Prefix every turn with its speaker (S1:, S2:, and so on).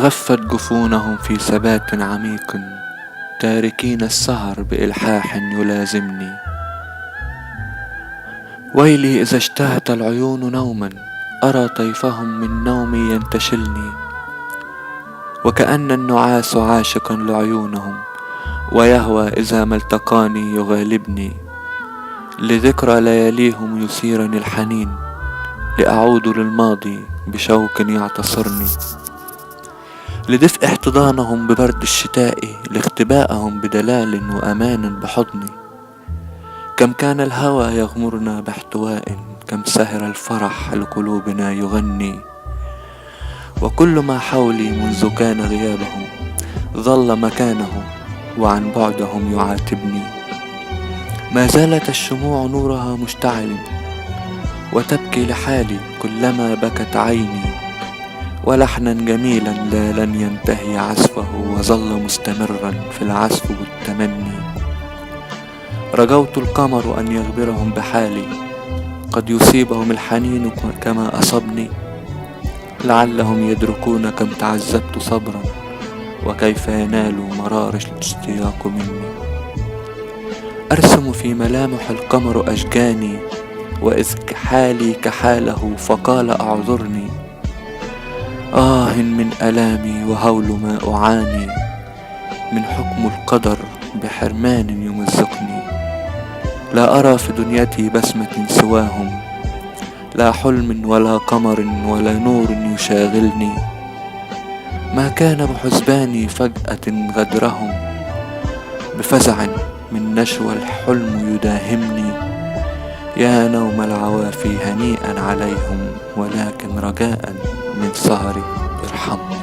S1: تغفت جفونهم في ثبات عميق، تاركين السهر بإلحاح يلازمني. ويلي إذا اشتهت العيون نوما، أرى طيفهم من نومي ينتشلني، وكأن النعاس عاشقا لعيونهم، ويهوى إذا ما التقاني يغالبني. لذكرى لياليهم يثيرني الحنين، لأعود للماضي بشوق يعتصرني. لدفء احتضانهم ببرد الشتاء، لاختبائهم بدلال وأمان بحضني. كم كان الهوى يغمرنا باحتواء، كم سهر الفرح لقلوبنا يغني. وكل ما حولي منذ كان غيابهم ظل مكانه، وعن بعدهم يعاتبني. ما زالت الشموع نورها مشتعل، وتبكي لحالي كلما بكت عيني. ولحنا جميلا لا لن ينتهي عزفه، وظل مستمرا في العزف والتمني. رجوت القمر أن يخبرهم بحالي، قد يصيبهم الحنين كما أصبني. لعلهم يدركون كم تعذبت صبرا، وكيف ينالوا مرار الاشتياق مني. أرسم في ملامح القمر أشجاني، وإذ حالي كحاله فقال أعذرني. من ألامي وهول ما أعاني، من حكم القدر بحرمان يمزقني. لا أرى في دنيتي بسمة سواهم، لا حلم ولا قمر ولا نور يشاغلني. ما كان بحسباني فجأة غدرهم، بفزع من نشوى الحلم يداهمني. يا نوم العوافي هنيئا عليهم، ولكن رجاء من سهري ارحمني.